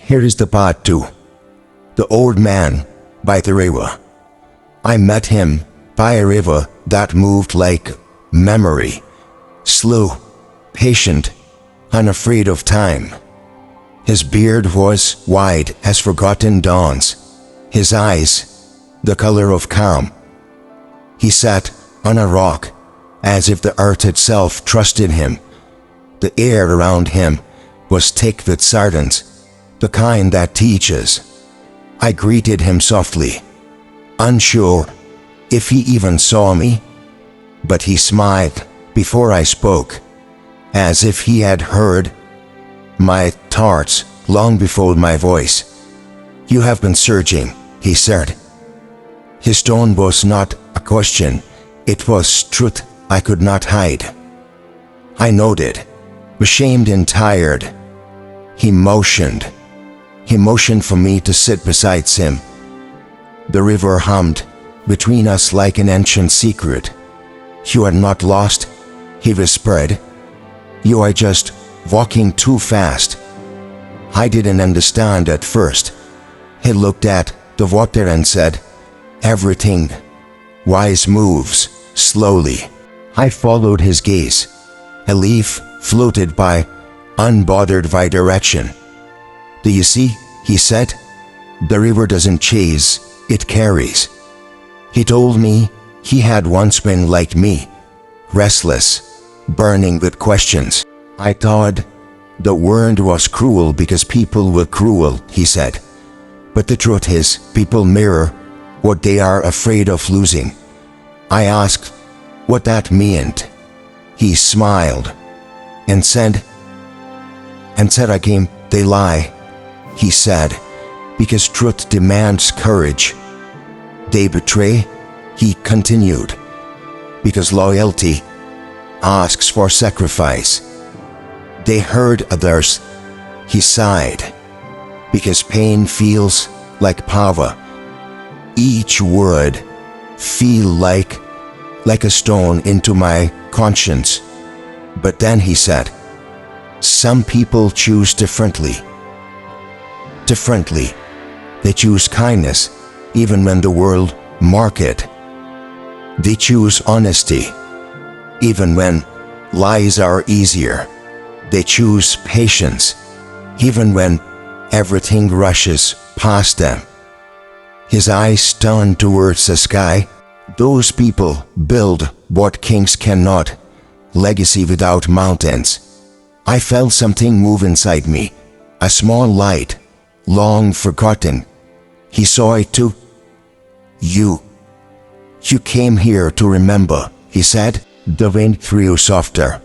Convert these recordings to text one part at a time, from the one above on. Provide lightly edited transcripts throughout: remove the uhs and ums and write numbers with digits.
Here is the part 2. The Old Man by the River. I met him by a river that moved like memory, slow, patient, unafraid of time. His beard was wide as forgotten dawns, his eyes the color of calm. He sat on a rock as if the earth itself trusted him. The air around him was thick with silence, the kind that teaches. I greeted him softly, unsure if he even saw me, but he smiled before I spoke, as if he had heard my thoughts long before my voice. You have been searching, he said. His tone was not a question, it was truth I could not hide. I nodded, ashamed and tired. He motioned for me to sit beside him. The river hummed between us like an ancient secret. You are not lost, he whispered. You are just walking too fast. I didn't understand at first. He looked at the water and said, everything wise moves slowly. I followed his gaze. A leaf floated by, unbothered by direction. Do you see, he said, the river doesn't chase, it carries. He told me he had once been like me, restless, burning with questions. I thought the world was cruel because people were cruel, he said. But the truth is, people mirror what they are afraid of losing. I asked what that meant. He smiled and said again, they lie, he said, because truth demands courage. They betray, he continued, because loyalty asks for sacrifice. They hurt others, he sighed, because pain feels like power. Each word feel like a stone into my conscience. But then he said, some people choose differently. They choose kindness even when the world mock it. They choose honesty even when lies are easier. They choose patience even when everything rushes past them. His eyes turned towards the sky. Those people build what kings cannot, legacy without mountains. I felt something move inside me, a small light, long forgotten. He saw it too. You came here to remember, he said. The wind grew softer.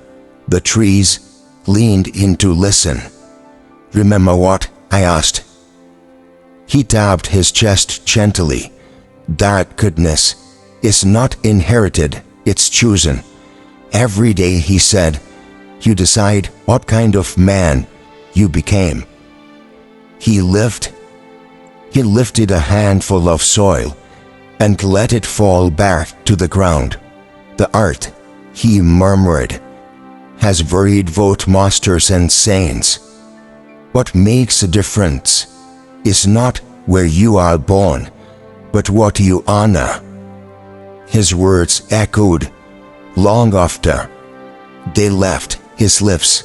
The trees leaned in to listen. Remember what? I asked. He tapped his chest gently. That goodness is not inherited, it's chosen. Every day, he said, you decide what kind of man you became. He lifted a handful of soil and let it fall back to the ground. The earth, he murmured, has buried both masters and saints. What makes a difference is not where you are born, but what you honor. His words echoed long after they left his lips.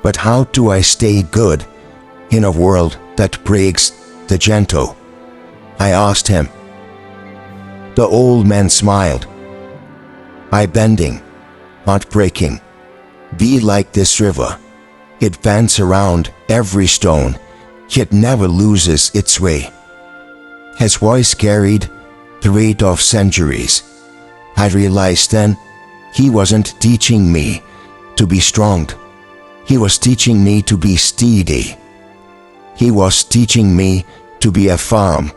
But how do I stay good in a world that breaks the gentle? I asked him. The old man smiled. By bending, not breaking. Be like this river. It bends around every stone, yet never loses its way. His voice carried the weight of centuries. I realized then he wasn't teaching me to be strong. He was teaching me to be steady. He was teaching me to be a firm.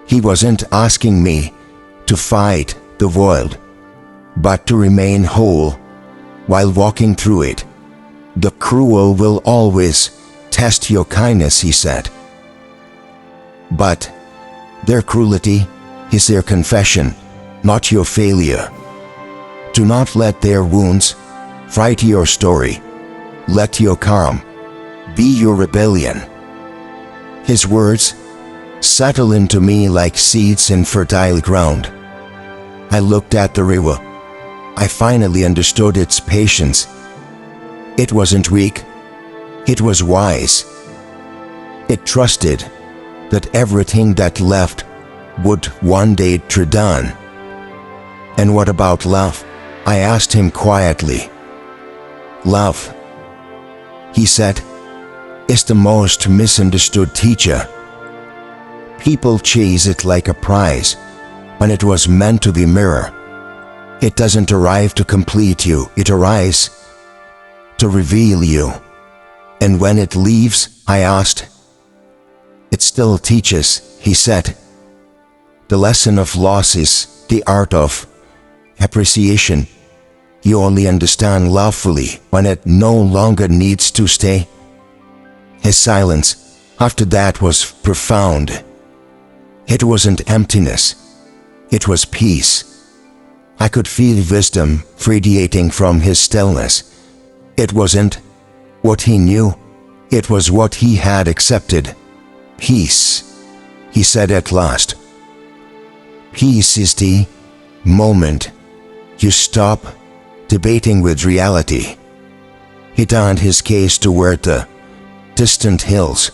He wasn't asking me to fight the world, but to remain whole while walking through it. The cruel will always test your kindness, he said. But their cruelty is their confession, not your failure. Do not let their wounds write your story. Let your calm be your rebellion. His words settled into me like seeds in fertile ground. I looked at the river. I finally understood its patience. It wasn't weak. It was wise. It trusted that everything that left would one day return. And what about love? I asked him quietly. Love, he said, is the most misunderstood teacher. People chase it like a prize when it was meant to be a mirror. It doesn't arrive to complete you, it arrives to reveal you. And when it leaves, I asked, it still teaches, he said. The lesson of loss is the art of appreciation. You only understand love fully when it no longer needs to stay. His silence after that was profound. It wasn't emptiness. It was peace. I could feel wisdom radiating from his stillness. It wasn't what he knew. It was what he had accepted. Peace, he said at last. Peace is the moment you stop debating with reality. He turned his gaze toward the distant hills.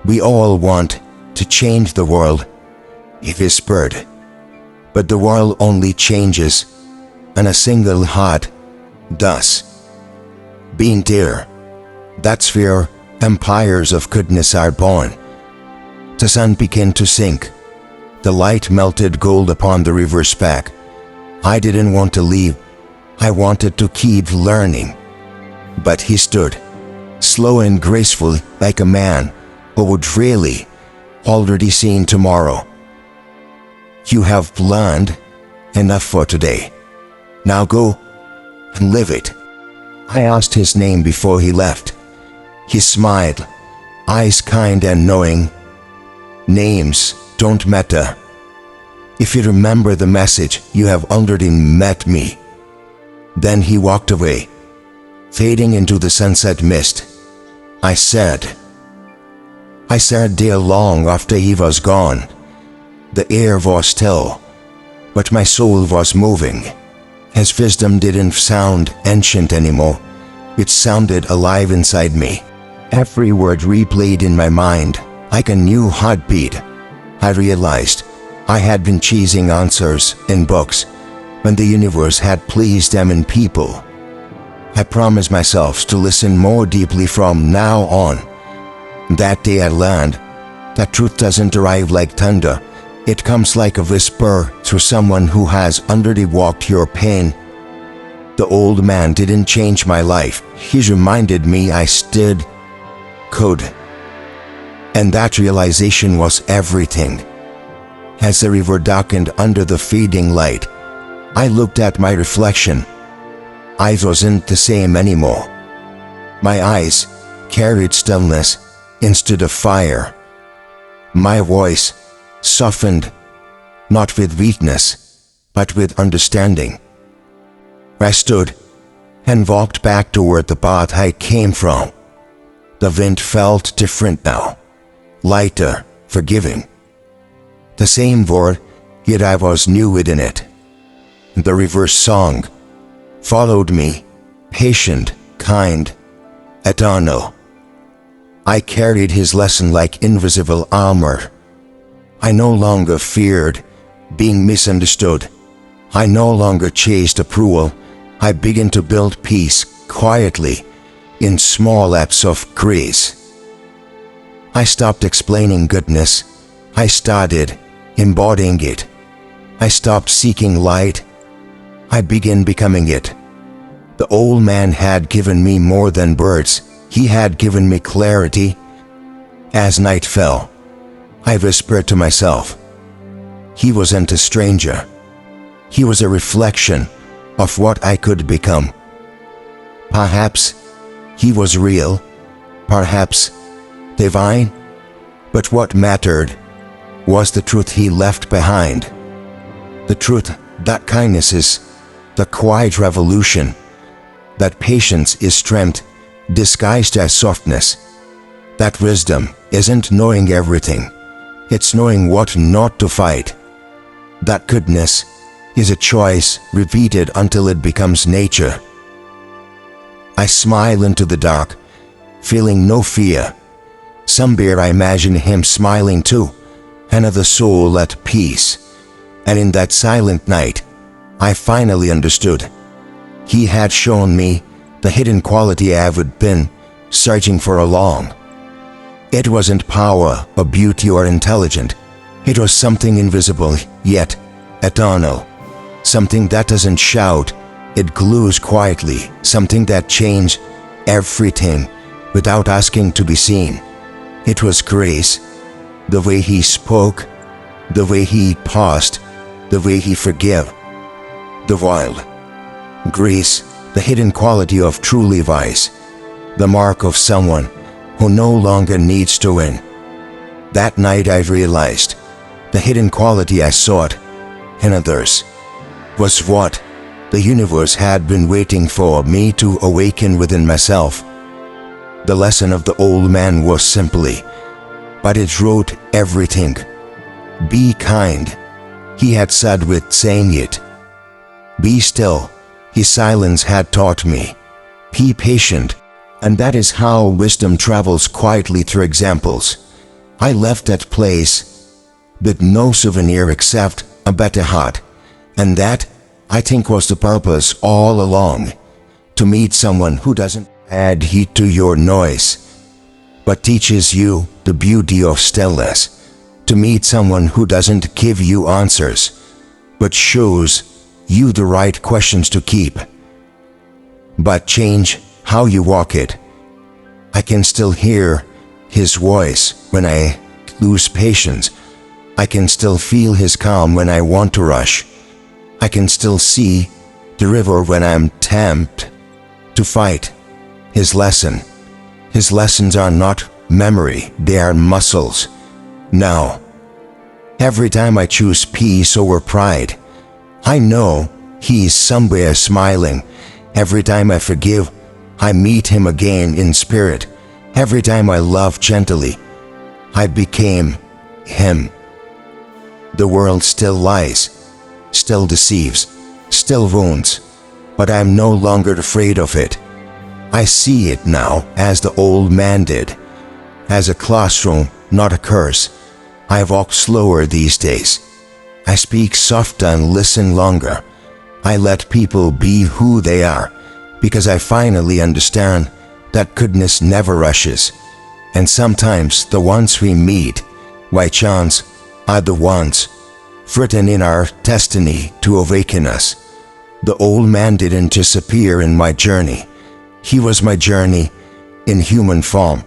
We all want to change the world, he whispered. But the world only changes when a single heart does. Being there, that's where empires of goodness are born. The sun began to sink. The light melted gold upon the river's back. I didn't want to leave. I wanted to keep learning. But he stood, slow and graceful, like a man who would really already seen tomorrow. You have learned enough for today. Now go and live it. I asked his name before he left. He smiled, eyes kind and knowing. Names don't matter. If you remember the message, you have already met me. Then he walked away, fading into the sunset mist. I sat there long after he was gone. The air was still, but my soul was moving. His wisdom didn't sound ancient anymore. It sounded alive inside me. Every word replayed in my mind, like a new heartbeat. I realized I had been chasing answers in books when the universe had placed them in people. I promised myself to listen more deeply from now on. That day I learned that truth doesn't arrive like thunder. It comes like a whisper through someone who has already walked your pain. The old man didn't change my life. He reminded me I still could. And that realization was everything. As the river darkened under the fading light, I looked at my reflection. I wasn't the same anymore. My eyes carried stillness instead of fire. My voice softened, not with weakness, but with understanding. I stood and walked back toward the path I came from. The wind felt different now, lighter, forgiving. The same word, yet I was new within it. The river's song followed me, patient, kind, eternal. I carried his lesson like invisible armor. I no longer feared being misunderstood. I no longer chased approval. I began to build peace quietly in small acts of grace. I stopped explaining goodness. I started embodying it. I stopped seeking light. I began becoming it. The old man had given me more than words. He had given me clarity. As night fell, I whispered to myself, he wasn't a stranger. He was a reflection of what I could become. Perhaps he was real, perhaps divine, but what mattered was the truth he left behind. The truth that kindness is the quiet revolution, that patience is strength disguised as softness, That wisdom isn't knowing everything. It's knowing what not to fight. That goodness is a choice repeated until it becomes nature. I smile into the dark, feeling no fear. Somewhere I imagine him smiling too, another soul at peace. And in that silent night, I finally understood. He had shown me the hidden quality I had been searching for along. It wasn't power or beauty or intelligence. It was something invisible yet eternal. Something that doesn't shout, it glues quietly. Something that changed everything without asking to be seen. It was grace. The way he spoke, the way he paused, the way he forgave. The wild. Grace, the hidden quality of true Levi's. The mark of someone who no longer needs to win. That night I realized the hidden quality I sought in others was what the universe had been waiting for me to awaken within myself. The lesson of the old man was simply, but it wrote everything. Be kind, he had said with saying it. Be still, his silence had taught me. Be patient, and that is how wisdom travels quietly through examples. I left that place with no souvenir except a better heart, and that, I think, was the purpose all along. To meet someone who doesn't add heat to your noise, but teaches you the beauty of stillness. To meet someone who doesn't give you answers, but shows you the right questions to keep, but change how you walk it. I can still hear his voice when I lose patience. I can still feel his calm when I want to rush. I can still see the river when I'm tempted to fight. His lessons are not memory, they are muscles. Now, every time I choose peace over pride, I know he is somewhere smiling. Every time I forgive, I meet him again in spirit. Every time I love gently, I became him. The world still lies, still deceives, still wounds, but I am no longer afraid of it. I see it now as the old man did, as a classroom, not a curse. I walk slower these days. I speak softer and listen longer. I let people be who they are, because I finally understand that goodness never rushes. And sometimes the ones we meet by chance are the ones written in our destiny to awaken us. The old man didn't disappear in my journey. He was my journey in human form.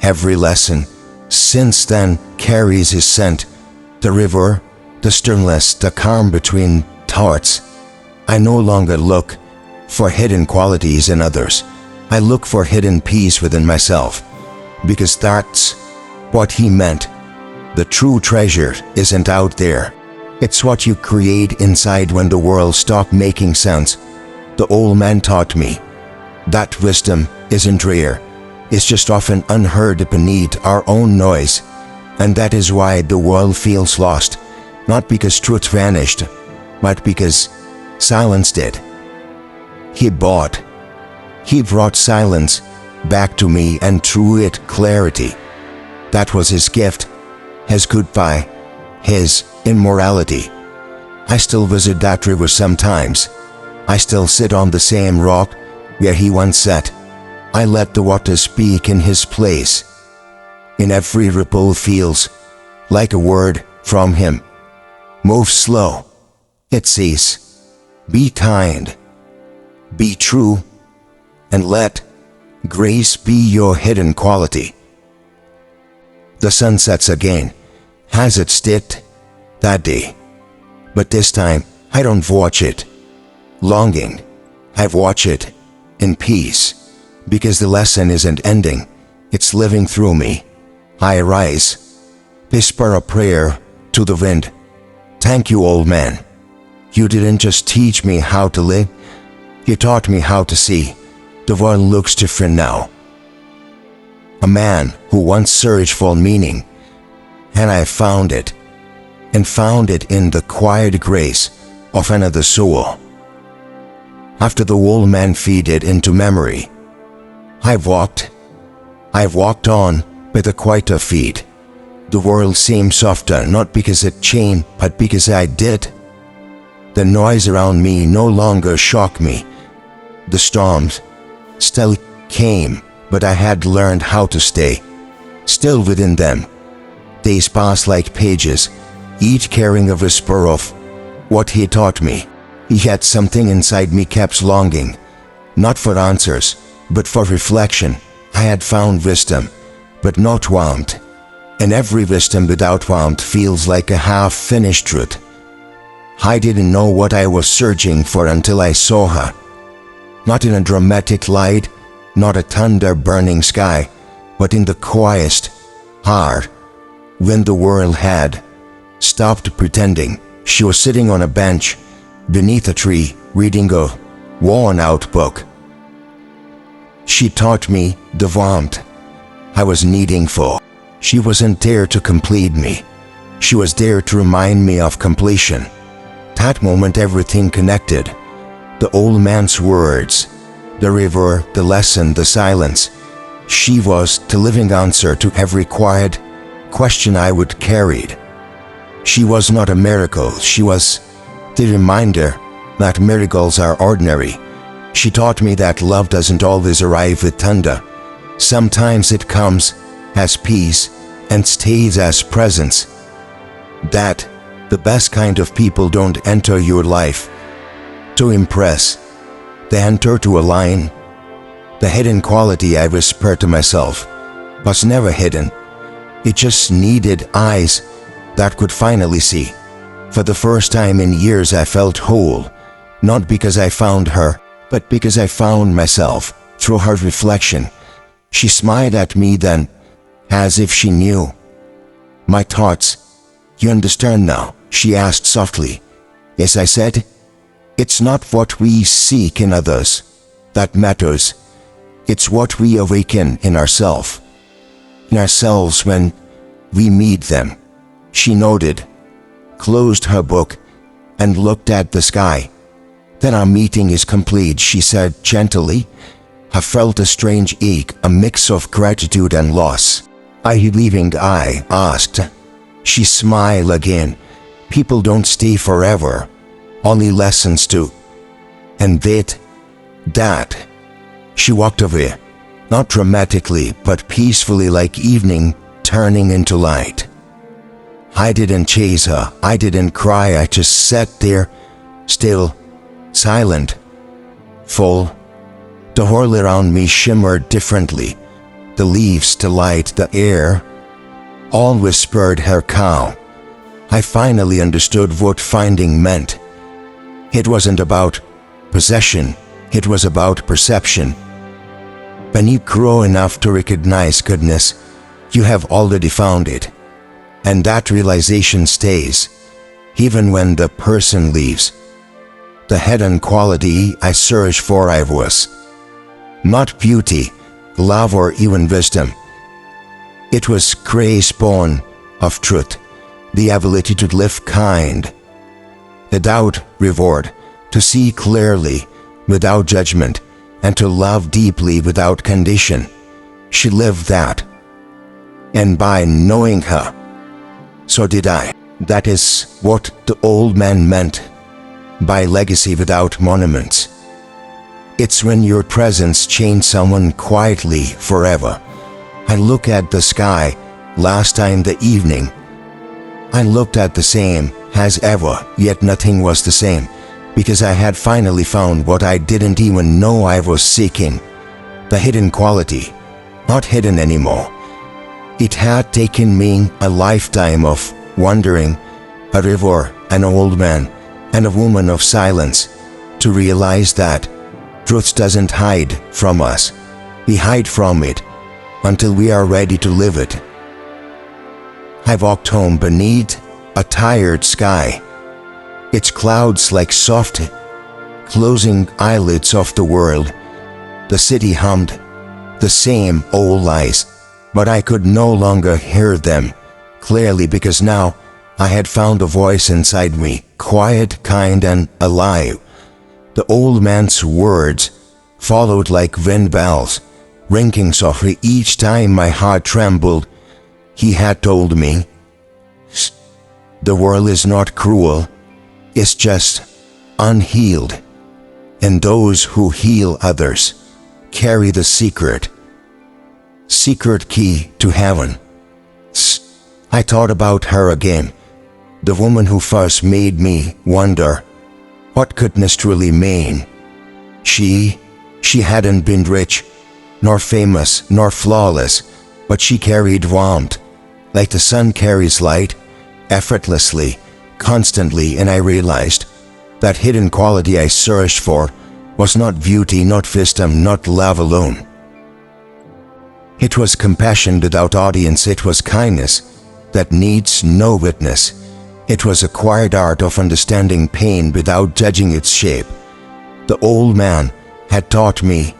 Every lesson since then carries his scent. The river, the stillness, the calm between thoughts. I no longer look for hidden qualities in others. I look for hidden peace within myself, because that's what he meant. The true treasure isn't out there. It's what you create inside when the world stops making sense. The old man taught me that wisdom isn't rare. It's just often unheard beneath our own noise. And that is why the world feels lost. Not because truth vanished, but because silence did. He brought silence back to me, and through it clarity. That was his gift, his goodbye, his immorality. I still visit that river sometimes. I still sit on the same rock where he once sat. I let the water speak in his place. In every ripple feels like a word from him. Move slow, it says. Be kind, be true, and let grace be your hidden quality. The sun sets again, as it did that day. But this time, I don't watch it longing. I watch it in peace, because the lesson isn't ending, it's living through me. I rise, whisper a prayer to the wind. Thank you, old man. You didn't just teach me how to live, you taught me how to see. The world looks different now. a man who once searched for meaning, and I found it, and found it in the quiet grace of another soul. After the old man faded into memory, I've walked on with a quieter feet. The world seemed softer, not because it changed, but because I did. The noise around me no longer shocked me. The storms still came, but I had learned how to stay still within them. Days passed like pages, each carrying a whisper of what he taught me. Yet something inside me kept longing, not for answers, but for reflection. I had found wisdom, but not warmth. And every wisdom without warmth feels like a half-finished truth. I didn't know what I was searching for until I saw her. Not in a dramatic light, not a thunder-burning sky, but in the quietest heart. When the world had stopped pretending, she was sitting on a bench beneath a tree, reading a worn-out book. She taught me the warmth I was needing for. She wasn't there to complete me. She was there to remind me of completion. That moment everything connected. The old man's words, the river, the lesson, the silence. She was the living answer to every quiet question I would carried. She was not a miracle, she was the reminder that miracles are ordinary. She taught me that love doesn't always arrive with thunder. Sometimes it comes as peace and stays as presence. That the best kind of people don't enter your life to impress. They enter to align. The hidden quality, I whispered to myself, was never hidden. It just needed eyes that could finally see. For the first time in years I felt whole, not because I found her, but because I found myself through her reflection. She smiled at me then, as if she knew my thoughts. "You understand now?" she asked softly. "Yes," I said. "It's not what we seek in others that matters. It's what we awaken in ourselves when we meet them." She nodded, closed her book, and looked at the sky. "Then our meeting is complete," she said gently. I felt a strange ache, a mix of gratitude and loss. "Are you leaving?" I asked. She smiled again. "People don't stay forever. Only lessons do." And with that, she walked away, not dramatically, but peacefully, like evening turning into light. I didn't chase her, I didn't cry, I just sat there, still, silent, full. The world around me shimmered differently. The leaves, the light, the air, all whispered her calm. I finally understood what finding meant. It wasn't about possession, it was about perception. When you grow enough to recognize goodness, you have already found it. And that realization stays, even when the person leaves. The hidden quality I searched for I was not beauty, love, or even wisdom. It was grace born of truth, the ability to live kind, without reward, to see clearly without judgment, and to love deeply without condition. She lived that. And by knowing her, so did I. That is what the old man meant by legacy without monuments. It's when your presence changed someone quietly forever. I looked at the sky last time the evening. I looked at the same as ever, yet nothing was the same, because I had finally found what I didn't even know I was seeking. The hidden quality, not hidden anymore. It had taken me a lifetime of wandering, a river, an old man, and a woman of silence, to realize that truth doesn't hide from us. We hide from it until we are ready to live it. I walked home beneath a tired sky, its clouds like soft, closing eyelids of the world. The city hummed, the same old lies, but I could no longer hear them clearly because now I had found a voice inside me, quiet, kind, and alive. The old man's words followed like wind bells, ringing softly each time my heart trembled. He had told me, "The world is not cruel, it's just unhealed, and those who heal others carry the secret key to heaven." I thought about her again, the woman who first made me wonder what goodness truly mean. She hadn't been rich, nor famous, nor flawless, but she carried warmth, like the sun carries light, effortlessly, constantly, and I realized that hidden quality I searched for was not beauty, not wisdom, not love alone. It was compassion without audience, it was kindness that needs no witness. It was acquired art of understanding pain without judging its shape. The old man had taught me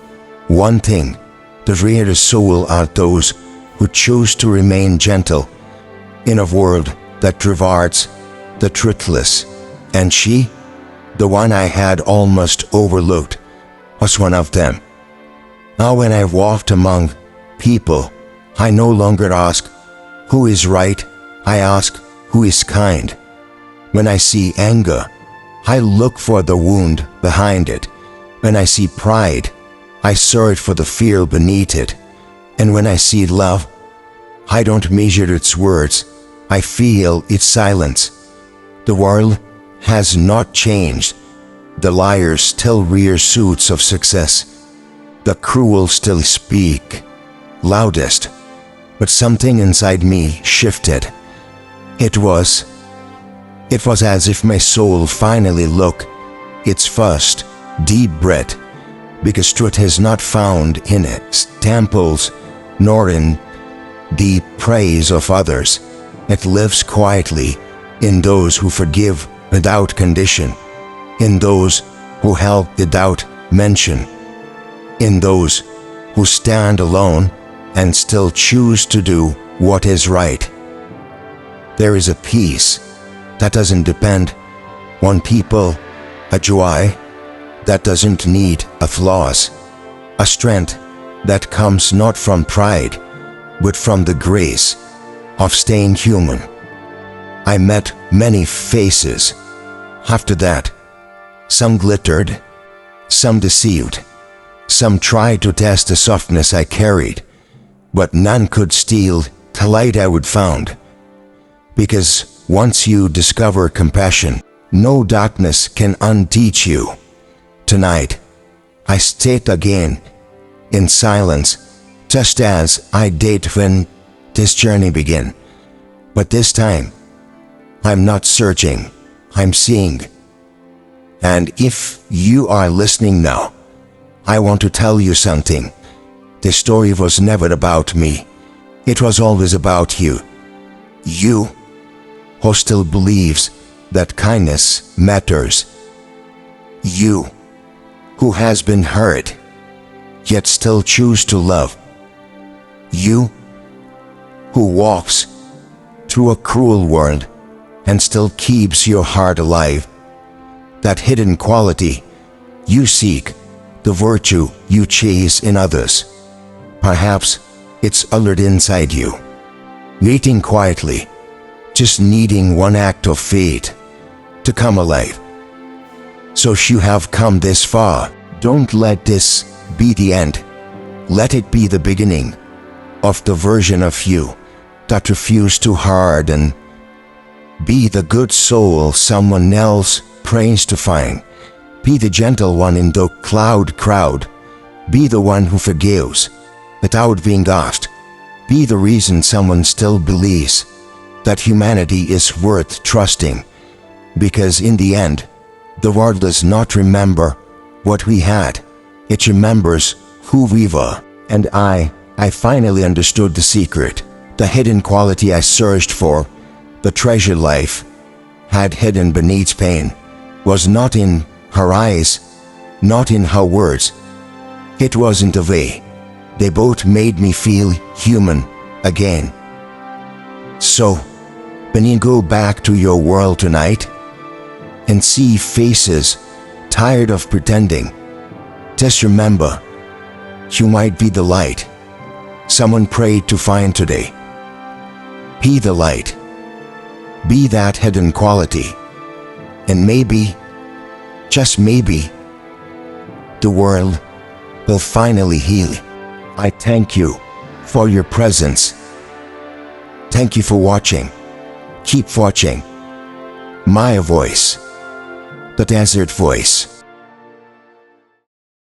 one thing: the real soul are those who choose to remain gentle in a world that rewards the truthless, and she, the one I had almost overlooked, was one of them. Now when I walked among people, I no longer ask, "Who is right?" I ask, "Who is kind?" When I see anger, I look for the wound behind it. When I see pride, I search for the fear beneath it. And when I see love, I don't measure its words, I feel its silence. The world has not changed. The liars still wear suits of success. The cruel still speak loudest. But something inside me shifted. It was as if my soul finally took its first deep breath, because truth is not found in its temples nor in the praise of others. It lives quietly in those who forgive without condition, in those who help without mention, in those who stand alone and still choose to do what is right. There is a peace that doesn't depend on people, a joy that doesn't need applause, a strength that comes not from pride, but from the grace of staying human. I met many faces. After that, some glittered, some deceived, some tried to test the softness I carried, but none could steal the light I would found. Because once you discover compassion, no darkness can unteach you. Tonight, I stayed again in silence, just as I did when this journey began. But this time, I'm not searching, I'm seeing. And if you are listening now, I want to tell you something. This story was never about me. It was always about you. You who still believes that kindness matters. You who has been hurt, yet still choose to love. You who walks through a cruel world and still keeps your heart alive. That hidden quality you seek, the virtue you chase in others. Perhaps it's already inside you, waiting quietly, just needing one act of faith to come alive. So if you have come this far, don't let this be the end. Let it be the beginning of the version of you that refused to harden. Be the good soul someone else prays to find. Be the gentle one in the crowd. Be the one who forgives without being asked. Be the reason someone still believes that humanity is worth trusting. Because in the end, the world does not remember what we had. It remembers who we were. And I finally understood the secret, the hidden quality I searched for, the treasure life had hidden beneath pain, was not in her eyes, not in her words. It was in the way they both made me feel human, again. So, when you go back to your world tonight and see faces tired of pretending, just remember, you might be the light someone prayed to find today. Be the light. Be that hidden quality. And maybe, just maybe, the world will finally heal. I thank you for your presence. Thank you for watching. Keep watching. My voice. The desert voice.